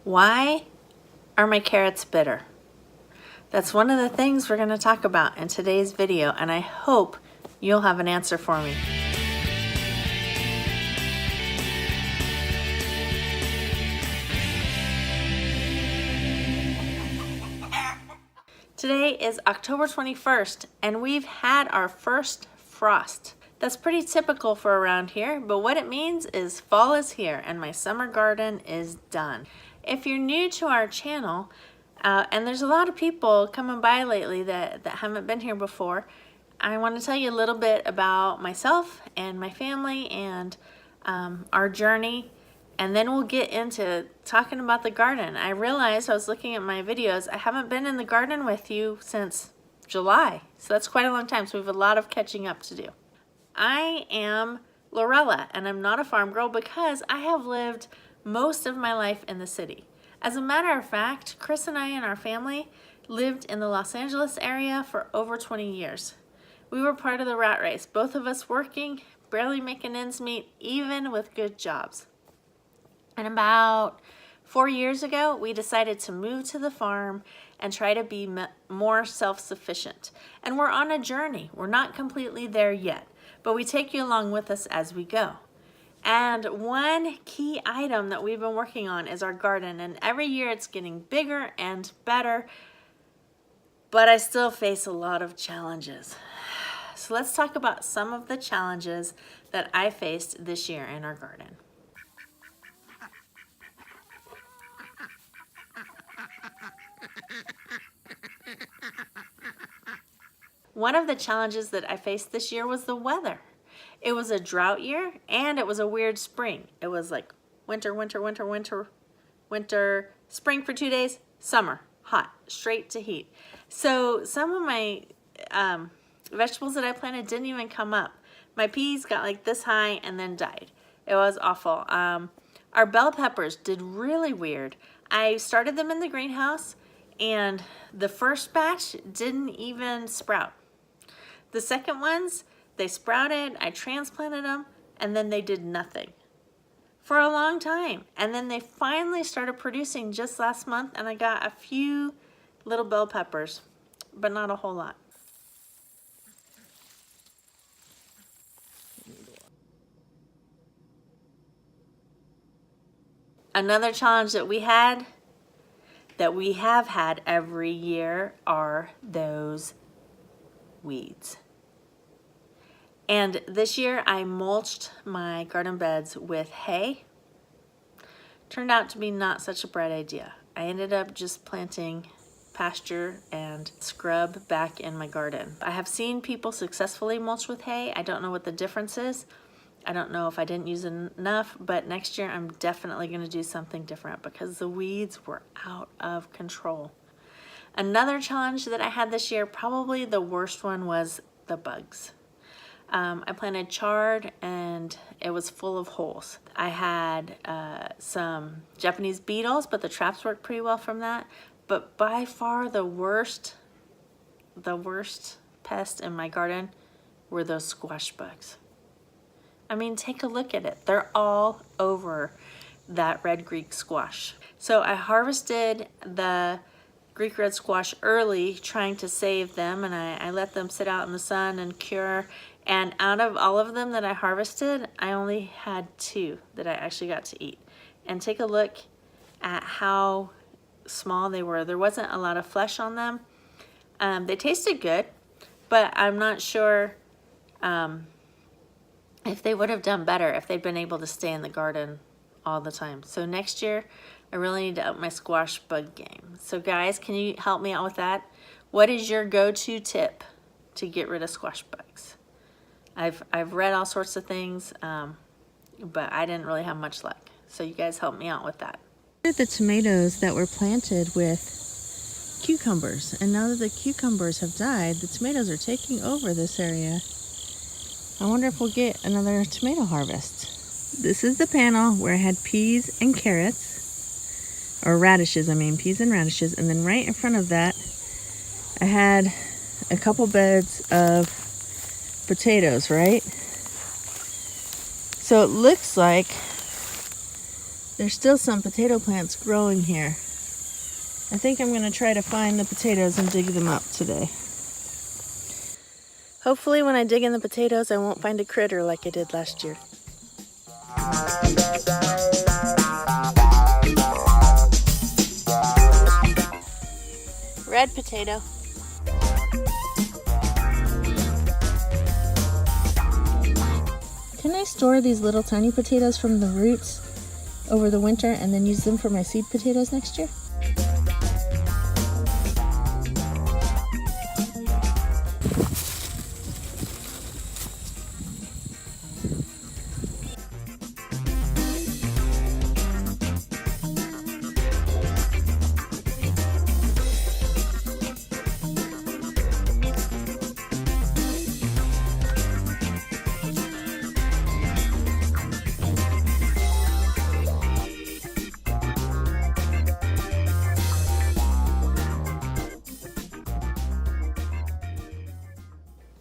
Why are my carrots bitter? That's one of the things we're going to talk about in today's video, and I hope you'll have an answer for me. Today is October 21st, and we've had our first frost. That's pretty typical for around here, but what it means is fall is here and my summer garden is done. If you're new to our channel, and there's a lot of people coming by lately that haven't been here before, I want to tell you a little bit about myself and my family and our journey, and then we'll get into talking about the garden. I realized I was looking at my videos, I haven't been in the garden with you since July, so that's quite a long time, so we have a lot of catching up to do. I am Lorella, and I'm not a farm girl because I have lived most of my life in the city. As a matter of fact, Chris and I and our family lived in the Los Angeles area for over 20 years. We were part of the rat race, both of us working, barely making ends meet, even with good jobs. And about 4 years ago, we decided to move to the farm and try to be more self-sufficient. And we're on a journey. We're not completely there yet, but we take you along with us as we go. And one key item that we've been working on is our garden, and every year it's getting bigger and better, but I still face a lot of challenges. So let's talk about some of the challenges that I faced this year in our garden. One of the challenges that I faced this year was the weather. It was a drought year and it was a weird spring. It was like winter, winter, winter, winter, winter, spring for 2 days, summer, hot, straight to heat. So some of my vegetables that I planted didn't even come up. My peas got like this high and then died. It was awful. Our bell peppers did really weird. I started them in the greenhouse and the first batch didn't even sprout. The second ones, they sprouted, I transplanted them, and then they did nothing for a long time. And then they finally started producing just last month, and I got a few little bell peppers, but not a whole lot. Another challenge that we have had every year are those weeds. And this year I mulched my garden beds with hay. Turned out to be not such a bright idea. I ended up just planting pasture and scrub back in my garden. I have seen people successfully mulch with hay. I don't know what the difference is. I don't know if I didn't use enough, but next year I'm definitely going to do something different because the weeds were out of control. Another challenge that I had this year, probably the worst one, was the bugs. I planted chard and it was full of holes. I had some Japanese beetles, but the traps worked pretty well from that. But by far the worst pest in my garden were those squash bugs. I mean, take a look at it. They're all over that red Greek squash. So I harvested the Greek red squash early, trying to save them, and I let them sit out in the sun and cure. And out of all of them that I harvested, I only had 2 that I actually got to eat. And take a look at how small they were. There wasn't a lot of flesh on them. They tasted good, but I'm not sure if they would have done better if they'd been able to stay in the garden all the time. So next year, I really need to up my squash bug game. So guys, can you help me out with that? What is your go-to tip to get rid of squash bugs? I've read all sorts of things, but I didn't really have much luck. So you guys help me out with that. The tomatoes that were planted with cucumbers, and now that the cucumbers have died, the tomatoes are taking over this area. I wonder if we'll get another tomato harvest. This is the panel where I had peas and carrots, or radishes, I mean, peas and radishes, and then right in front of that, I had a couple beds of potatoes, right? So it looks like There's still some potato plants growing here. I think I'm going to try to find the potatoes and dig them up today. Hopefully when I dig in the potatoes, I won't find a critter like I did last year. Red potato. Can I store these little tiny potatoes from the roots over the winter and then use them for my seed potatoes next year?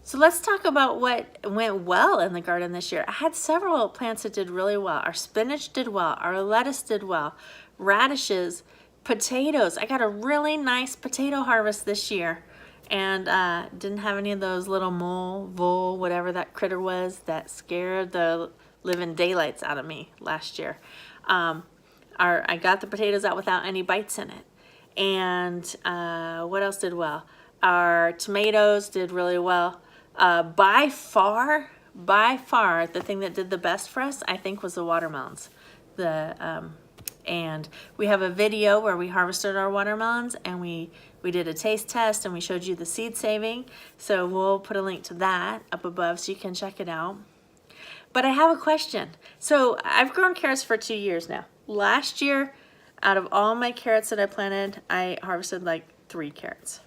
So let's talk about what went well in the garden this year. I had several plants that did really well. Our spinach did well. Our lettuce did well. Radishes, potatoes. I got a really nice potato harvest this year, and didn't have any of those little vole, whatever that critter was that scared the living daylights out of me last year. I got the potatoes out without any bites in it. And what else did well? Our tomatoes did really well. By far, the thing that did the best for us, I think, was the watermelons. And we have a video where we harvested our watermelons, and we did a taste test, and we showed you the seed saving. So we'll put a link to that up above so you can check it out. But I have a question. So I've grown carrots for 2 years now. Last year, out of all my carrots that I planted, I harvested like 3 carrots.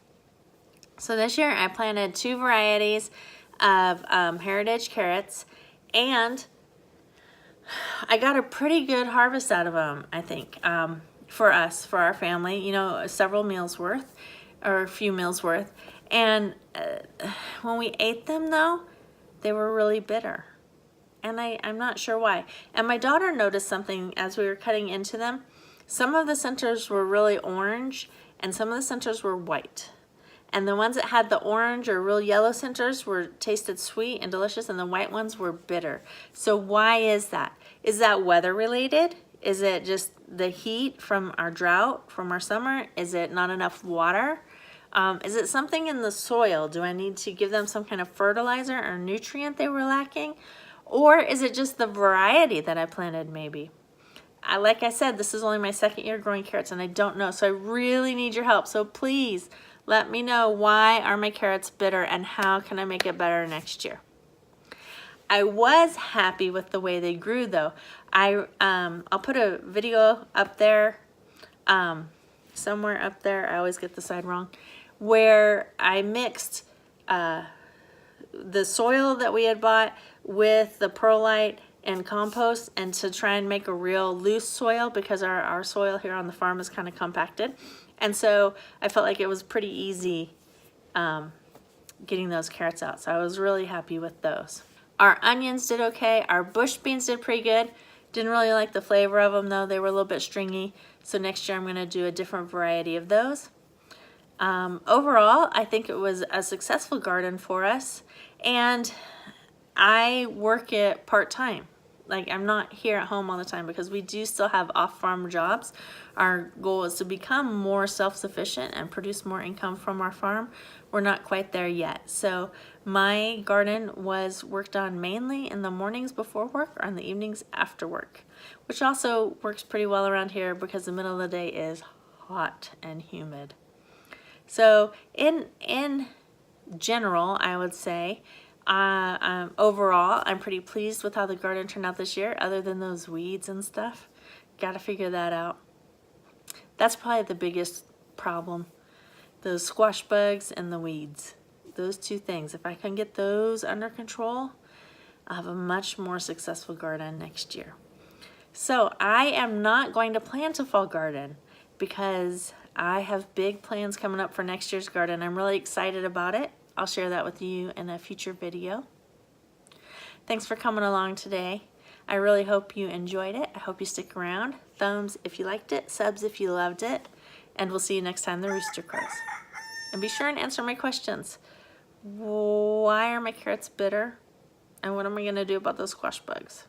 So this year I planted 2 varieties of heritage carrots, and I got a pretty good harvest out of them, I think, for us, for our family, you know, several meals worth, or a few meals worth. And when we ate them, though, they were really bitter. And I'm not sure why. And my daughter noticed something as we were cutting into them. Some of the centers were really orange, and some of the centers were white. And the ones that had the orange or real yellow centers tasted sweet and delicious, and the white ones were bitter. So why is that? Is that weather related? Is it just the heat from our drought, from our summer? Is it not enough water? Is it something in the soil? Do I need to give them some kind of fertilizer or nutrient they were lacking? Or is it just the variety that I planted maybe? Like I said, this is only my 2nd year growing carrots, and I don't know. So I really need your help. So please, let me know, why are my carrots bitter and how can I make it better next year? I was happy with the way they grew, though. I'll put a video up there, somewhere up there, I always get the side wrong, where I mixed the soil that we had bought with the perlite and compost, and to try and make a real loose soil, because our soil here on the farm is kind of compacted. And so I felt like it was pretty easy getting those carrots out. So I was really happy with those. Our onions did okay. Our bush beans did pretty good. Didn't really like the flavor of them, though. They were a little bit stringy. So next year I'm going to do a different variety of those. Overall, I think it was a successful garden for us. And I work it part-time. Like, I'm not here at home all the time because we do still have off-farm jobs. Our goal is to become more self-sufficient and produce more income from our farm. We're not quite there yet. So my garden was worked on mainly in the mornings before work or in the evenings after work, which also works pretty well around here because the middle of the day is hot and humid. So in general, I would say, overall, I'm pretty pleased with how the garden turned out this year, other than those weeds and stuff. Got to figure that out. That's probably the biggest problem. Those squash bugs and the weeds. Those 2 things. If I can get those under control, I'll have a much more successful garden next year. So I am not going to plant a fall garden because I have big plans coming up for next year's garden. I'm really excited about it. I'll share that with you in a future video. Thanks for coming along today. I really hope you enjoyed it. I hope you stick around. thumbs if you liked it, subs if you loved it, and we'll see you next time the rooster crows. And be sure and answer my questions. Why are my carrots bitter? And what am I going to do about those squash bugs?